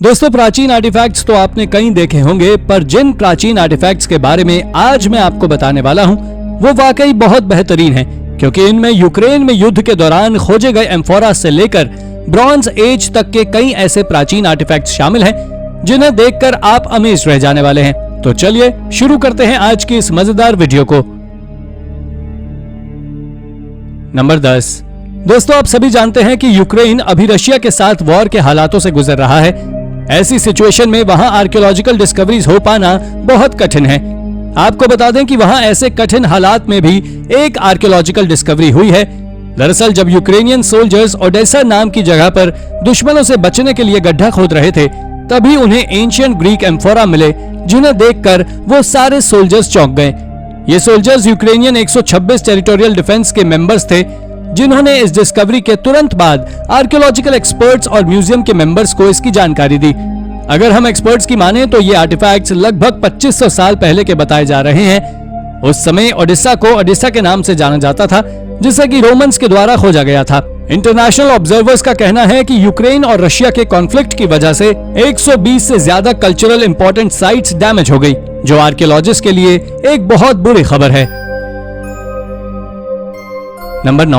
दोस्तों, प्राचीन आर्टिफैक्ट्स तो आपने कई देखे होंगे, पर जिन प्राचीन आर्टिफैक्ट्स के बारे में आज मैं आपको बताने वाला हूं, वो वाकई बहुत बेहतरीन हैं, क्योंकि इनमें यूक्रेन में युद्ध के दौरान खोजे गए एम्फोरा से लेकर ब्रॉन्ज एज तक के कई ऐसे प्राचीन आर्टिफैक्ट्स शामिल हैं जिन्हें देखकर आप अमेज रह जाने वाले हैं। तो चलिए शुरू करते हैं आज की इस मजेदार वीडियो को। नंबर 10। दोस्तों, आप सभी जानते हैं कि यूक्रेन अभी रशिया के साथ वॉर के हालातों से गुजर रहा है। ऐसी सिचुएशन में वहां आर्कियोलॉजिकल डिस्कवरीज हो पाना बहुत कठिन है। आपको बता दें कि वहां ऐसे कठिन हालात में भी एक आर्कियोलॉजिकल डिस्कवरी हुई है। दरअसल जब यूक्रेनियन सोल्जर्स ओडेसा नाम की जगह पर दुश्मनों से बचने के लिए गड्ढा खोद रहे थे, तभी उन्हें एंशिएंट ग्रीक एम्फोरा मिले, जिन्हें देखकर वो सारे सोल्जर्स चौंक गए। ये सोल्जर्स यूक्रेनियन 126 टेरिटोरियल डिफेंस के मेंबर्स थे, जिन्होंने इस डिस्कवरी के तुरंत बाद आर्कियोलॉजिकल एक्सपर्ट्स और म्यूजियम के मेंबर्स को इसकी जानकारी दी। अगर हम एक्सपर्ट्स की माने तो ये आर्टिफैक्ट्स लगभग 2500 साल पहले के बताए जा रहे हैं। उस समय ओडिशा को ओडिशा के नाम से जाना जाता था, जिसे कि रोमन्स के द्वारा खोजा गया था। इंटरनेशनल ऑब्जर्वर्स का कहना है कि यूक्रेन और रशिया के कॉन्फ्लिक्ट की वजह से 120 से ज्यादा कल्चरल इंपॉर्टेंट साइट्स डैमेज हो गई, जो आर्कियोलॉजिस्ट के लिए एक बहुत बुरी खबर है। नंबर 9।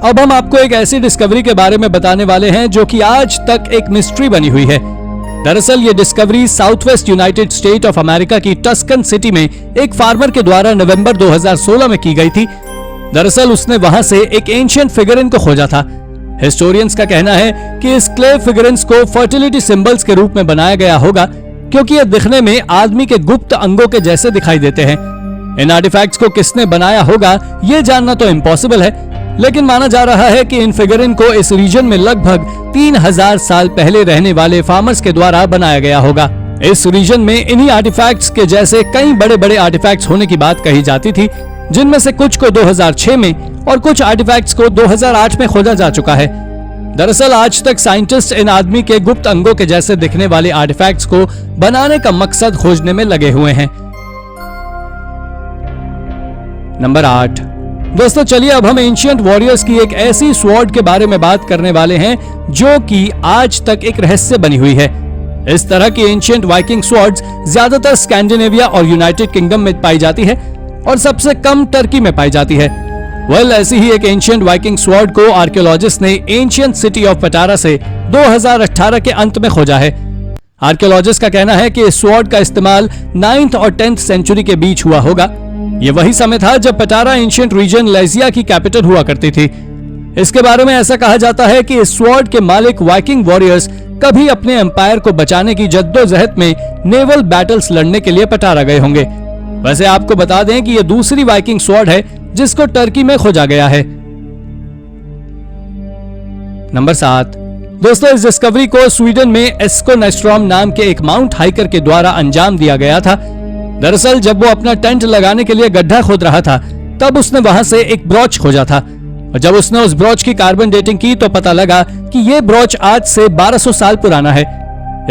अब हम आपको एक ऐसी डिस्कवरी के बारे में बताने वाले हैं जो कि आज तक एक मिस्ट्री बनी हुई है। दरअसल ये discovery south west United state of America की टस्कन सिटी में एक फार्मर के द्वारा नवंबर 2016 में की गई थी। दरअसल उसने वहां से एक एंशिएंट फिगरिन को खोजा था। हिस्टोरियंस का कहना है कि इस क्ले फिगरिन्स को फर्टिलिटी सिंबल्स के रूप में बनाया गया होगा, क्योंकि ये दिखने में आदमी के गुप्त अंगों के जैसे दिखाई देते हैं। इन आर्टिफैक्ट्स को किसने बनाया होगा ये जानना तो इम्पॉसिबल है, लेकिन माना जा रहा है कि इन फिगरिन को इस रीजन में लगभग 3000 साल पहले रहने वाले फार्मर्स के द्वारा बनाया गया होगा। इस रीजन में इन्हीं आर्टिफैक्ट्स के जैसे कई बड़े बड़े आर्टिफैक्ट्स होने की बात कही जाती थी, जिनमें से कुछ को 2006 में और कुछ आर्टिफैक्ट्स को 2008 में खोजा जा चुका है। दरअसल आज तक साइंटिस्ट इन आदमी के गुप्त अंगों के जैसे दिखने वाले आर्टिफैक्ट्स को बनाने का मकसद खोजने में लगे हुए हैं। नंबर 8। दोस्तों, चलिए अब हम एंशिएंट वॉरियर्स की एक ऐसी स्वॉर्ड के बारे में बात करने वाले हैं जो कि आज तक एक रहस्य बनी हुई है। इस तरह की एंशिएंट वाइकिंग स्वॉर्ड्स ज्यादातर स्कैंडिनेविया और यूनाइटेड किंगडम में पाई जाती है और सबसे कम टर्की में पाई जाती है। ऐसी ही एक एंशिएंट वाइकिंग स्वॉर्ड को आर्कियोलॉजिस्ट ने एंशिएंट सिटी ऑफ पटारा से 2018 के अंत में खोजा है। आर्कियोलॉजिस्ट का कहना है कि इस स्वॉर्ड का इस्तेमाल 9th और 10th सेंचुरी के बीच हुआ होगा। ये वही समय था जब पटारा एंशिएंट रीजन लेजिया की कैपिटल हुआ करती थी। इसके बारे में ऐसा कहा जाता है कि इस स्वॉर्ड के मालिक वाइकिंग वॉरियर्स कभी अपने एम्पायर को बचाने की जद्दोजहद में नेवल बैटल्स लड़ने के लिए पटारा गए होंगे। वैसे आपको बता दें कि यह दूसरी वाइकिंग स्वॉर्ड है जिसको टर्की में खोजा गया है। नंबर 7। दोस्तों, इस डिस्कवरी को स्वीडन में एस्कोनेस्ट्रॉम नाम के एक माउंट हाइकर के द्वारा अंजाम दिया गया था। दरअसल जब वो अपना टेंट लगाने के लिए गड्ढा खोद रहा था, तब उसने वहां से एक ब्रॉच खोजा था, और जब उसने उस ब्रॉच की कार्बन डेटिंग की तो पता लगा कि ये ब्रॉच आज से 1200 साल पुराना है।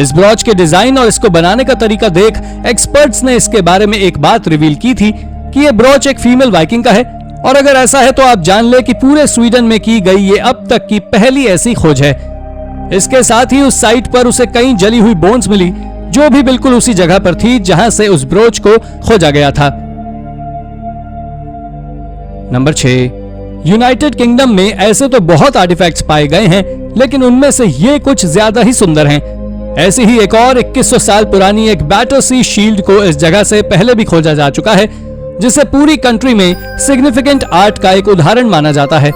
इस ब्रॉच के डिजाइन और इसको बनाने का तरीका देख एक्सपर्ट्स ने इसके बारे में एक बात रिवील की थी कि ये ब्रॉच एक फीमेल वाइकिंग का है, और अगर ऐसा है तो आप जान ले कि पूरे स्वीडन में की गई ये अब तक की पहली ऐसी खोज है। इसके साथ ही उस साइट पर उसे कई जली हुई बोन्स मिली, जो भी बिल्कुल उसी जगह पर थी जहां से उस ब्रोच को खोजा गया था। नंबर 6। यूनाइटेड किंगडम में ऐसे तो बहुत आर्टिफैक्ट्स पाए गए हैं, लेकिन उनमें से ये कुछ ज्यादा ही सुंदर हैं। ऐसी ही एक और 2100 साल पुरानी एक बैटरसी शील्ड को इस जगह से पहले भी खोजा जा चुका है, जिसे पूरी कंट्री में सिग्निफिकेंट आर्ट का एक उदाहरण माना जाता है।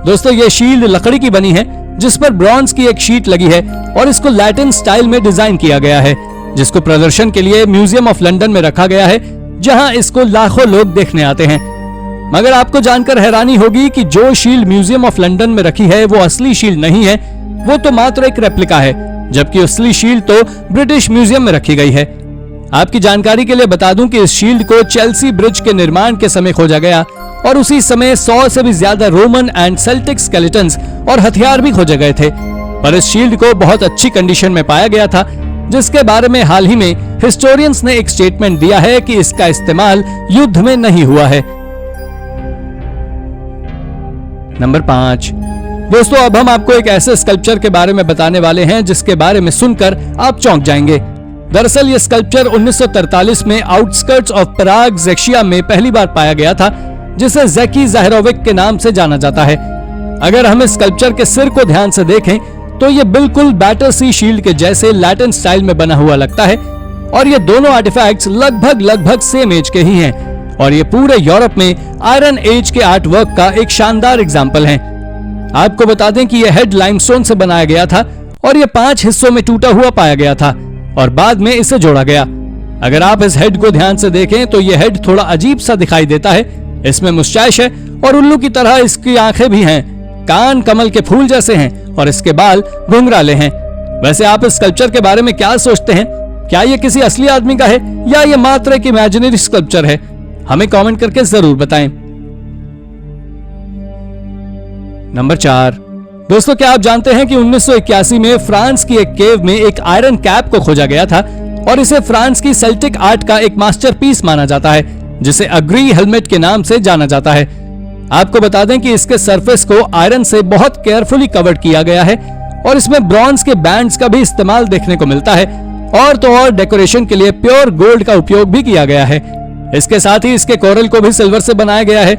दोस्तों, ये शील्ड लकड़ी की बनी है, जिस पर ब्रॉन्ज की एक शीट लगी है, और इसको लैटिन स्टाइल में डिजाइन किया गया है, जिसको प्रदर्शन के लिए म्यूजियम ऑफ लंदन में रखा गया है, जहां इसको लाखों लोग देखने आते हैं। मगर आपको जानकर हैरानी होगी कि जो शील्ड म्यूजियम ऑफ लंदन में रखी है वो असली शील्ड नहीं है, वो तो मात्र एक रेप्लिका है, जबकि असली शील्ड तो ब्रिटिश म्यूजियम में रखी गई है। आपकी जानकारी के लिए बता दूं कि इस शील्ड को चेल्सी ब्रिज के निर्माण के समय खोजा गया, और उसी समय 100 से भी ज्यादा रोमन एंड सेल्टिक स्केलेटन्स और हथियार भी खोजे गए थे। पर इस शील्ड को बहुत अच्छी कंडीशन में पाया गया था, जिसके बारे में हाल ही में हिस्टोरियंस ने एक स्टेटमेंट दिया है कि इसका इस्तेमाल युद्ध में नहीं हुआ है। नंबर 5। दोस्तों अब हम आपको एक ऐसे स्कल्पचर के बारे में बताने वाले हैं जिसके बारे में सुनकर आप चौंक जाएंगे। दरअसल ये स्कल्पचर 1943 में आउटस्कर्ट्स ऑफ पराग ज़ेशिया में पहली बार पाया गया था, जिसे ज़ेकी ज़ाहिरोविक के नाम से जाना जाता है। अगर हम इस स्कल्पचर के सिर को ध्यान से देखें तो ये बिल्कुल बैटरसी शील्ड के जैसे लैटिन स्टाइल में बना हुआ लगता है और ये दोनों आर्टिफैक्ट्स लगभग सेम एज के ही हैं और ये पूरे यूरोप में आयरन एज के आर्ट वर्क का एक शानदार एग्जाम्पल है। आपको बता दें कि यह हेड लाइमस्टोन से बनाया गया था और यह 5 हिस्सों में टूटा हुआ पाया गया था और बाद में इसे जोड़ा गया। अगर आप इस हेड को ध्यान से देखें तो यह हेड थोड़ा अजीब सा दिखाई देता है। इसमें मुस्टैच है और उल्लू की तरह इसकी आंखें भी हैं, कान कमल के फूल जैसे हैं और इसके बाल घुंघराले हैं। वैसे आप इस स्कल्पचर के बारे में क्या सोचते हैं? क्या ये किसी असली आदमी का है या ये मात्र एक इमेजिनरी स्कल्पचर है? हमें कमेंट करके जरूर बताएं। नंबर 4, दोस्तों क्या आप जानते हैं कि 1981 में फ्रांस की एक केव में एक आयरन कैप को खोजा गया था और इसे फ्रांस की सेल्टिक आर्ट का एक मास्टरपीस माना जाता है, जिसे अग्री हेलमेट के नाम से जाना जाता है। आपको बता दें कि इसके सरफेस को आयरन से बहुत केयरफुली कवर किया गया है और इसमें ब्रॉन्ज के बैंड्स का भी इस्तेमाल देखने को मिलता है और तो और डेकोरेशन के लिए प्योर गोल्ड का उपयोग भी किया गया है। इसके साथ ही इसके कोरल को भी सिल्वर से बनाया गया है।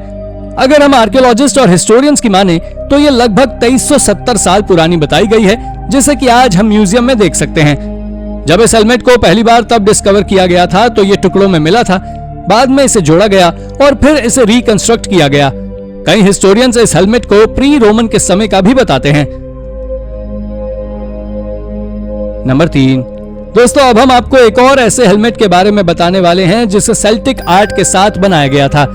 अगर हम आर्कियोलॉजिस्ट और हिस्टोरियंस की माने तो ये लगभग 2370 साल पुरानी बताई गई है, जिसे कि आज हम म्यूजियम में देख सकते हैं। जब इस हेलमेट को पहली बार तब डिस्कवर किया गया था तो ये टुकड़ों में मिला था, बाद में इसे जोड़ा गया और फिर इसे रिकंस्ट्रक्ट किया गया। कई हिस्टोरियंस इस हेलमेट को प्री रोमन के समय का भी बताते हैं। नंबर 3, दोस्तों अब हम आपको एक और ऐसे हेलमेट के बारे में बताने वाले हैं जिसे सेल्टिक आर्ट के साथ बनाया गया था।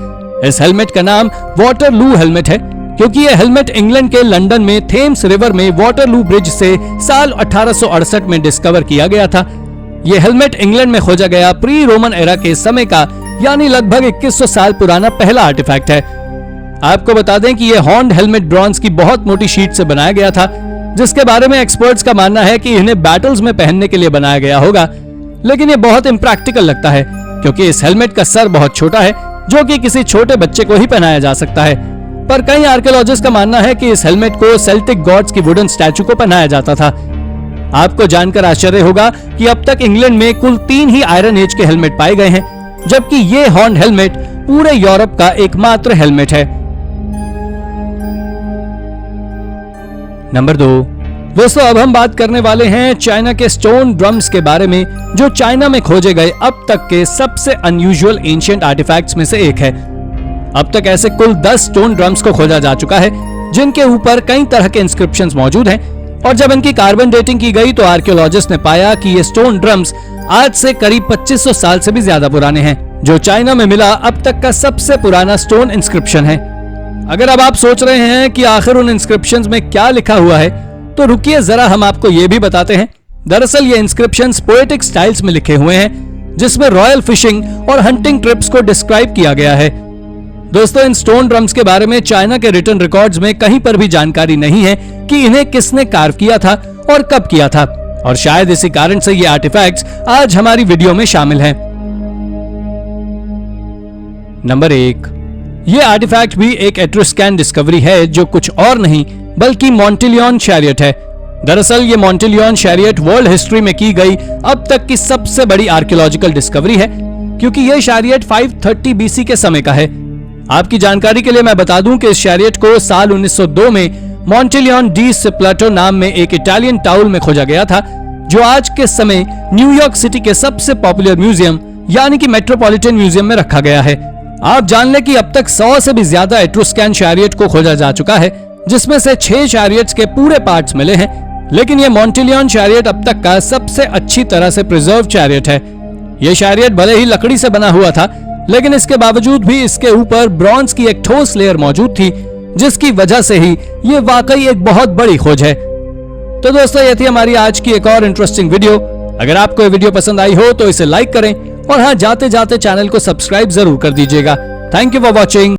इस हेलमेट का नाम वाटरलू हेलमेट है, क्योंकि यह हेलमेट इंग्लैंड के लंदन में थेम्स रिवर में वाटरलू ब्रिज से साल 1868 में डिस्कवर किया गया था। यह हेलमेट इंग्लैंड में खोजा गया प्री रोमन एरा के समय का यानी लगभग 2100 साल पुराना पहला आर्टिफैक्ट है। आपको बता दें कि यह हॉर्न्ड हेलमेट ब्रॉन्ज की बहुत मोटी शीट से बनाया गया था, जिसके बारे में एक्सपर्ट्स का मानना है कि इन्हें बैटल्स में पहनने के लिए बनाया गया होगा, लेकिन यह बहुत इम्प्रैक्टिकल लगता है क्योंकि इस हेलमेट का सर बहुत छोटा है जो कि किसी छोटे बच्चे को ही पहनाया जा सकता है। पर कई आर्कियोलॉजिस्ट का मानना है कि इस हेलमेट को सेल्टिक गॉड्स की वुडन स्टैचू को पहनाया जाता था। आपको जानकर आश्चर्य होगा कि अब तक इंग्लैंड में कुल 3 ही आयरन एज के हेलमेट पाए गए हैं, जबकि ये हॉर्न्ड हेलमेट पूरे यूरोप का एकमात्र हेलमेट है। नंबर 2, दोस्तों अब हम बात करने वाले हैं चाइना के स्टोन ड्रम्स के बारे में, जो चाइना में खोजे गए अब तक के सबसे अनयूजुअल एंशिएंट आर्टिफैक्ट्स में से एक है। अब तक ऐसे कुल 10 स्टोन ड्रम्स को खोजा जा चुका है, जिनके ऊपर कई तरह के इंस्क्रिप्शंस मौजूद हैं और जब इनकी कार्बन डेटिंग की गई तो आर्कियोलॉजिस्ट ने पाया कि ये स्टोन ड्रम्स आज से करीब 2500 साल से भी ज्यादा पुराने हैं, जो चाइना में मिला अब तक का सबसे पुराना स्टोन इंस्क्रिप्शन है। अगर अब आप सोच रहे हैं कि आखिर उन इंस्क्रिप्शंस में क्या लिखा हुआ है, तो रुकिए जरा हम आपको ये भी बताते हैं। दरअसल ये इंस्क्रिप्शंस पोएटिक स्टाइल्स में लिखे हुए हैं, जिसमें रॉयल फिशिंग और हंटिंग ट्रिप्स को डिस्क्राइब किया गया है। दोस्तों इन स्टोन ड्रम्स के बारे में चाइना के रिटन रिकॉर्ड्स में कहीं पर भी जानकारी नहीं है कि इन्हें किसने कार्व किया था और कब किया था, और शायद इसी कारण से ये आर्टिफैक्ट्स आज हमारी वीडियो में शामिल हैं। नंबर 1, ये आर्टिफैक्ट भी एक एट्रुस्कैन डिस्कवरी है, जो कुछ और नहीं बल्कि मोंटिलियन चैरियट है। दरअसल ये मोंटिलियन चैरियट वर्ल्ड हिस्ट्री में की गई अब तक की सबसे बड़ी आर्कियोलॉजिकल डिस्कवरी है, क्योंकि ये चैरियट 530 बीसी के समय का है। आपकी जानकारी के लिए मैं बता दूं कि इस चैरियट को साल 1902 में मोंटिलियन डी सिप्लाटो नाम में एक इटालियन टाउन में खोजा गया था, जो आज के समय न्यूयॉर्क सिटी के सबसे पॉपुलर म्यूजियम यानी कि मेट्रोपॉलिटन म्यूजियम में रखा गया है। आप जान लें कि अब तक 100 से भी ज्यादा एट्रुस्कैन चैरियट को खोजा जा चुका है, जिसमें से 6 चैरियट्स के पूरे पार्ट्स मिले हैं, लेकिन ये मोंटिलियन चैरियट अब तक का सबसे अच्छी तरह से प्रिजर्व चैरियट है। यह चैरियट भले ही लकड़ी से बना हुआ था, लेकिन इसके बावजूद भी इसके ऊपर ब्रॉन्ज की एक ठोस लेयर मौजूद थी, जिसकी वजह से ही ये वाकई एक बहुत बड़ी खोज है। तो दोस्तों ये थी हमारी आज की एक और इंटरेस्टिंग वीडियो। अगर आपको ये वीडियो पसंद आई हो तो इसे लाइक करें और हाँ, जाते जाते चैनल को सब्सक्राइब जरूर कर दीजिएगा। Thank you for watching.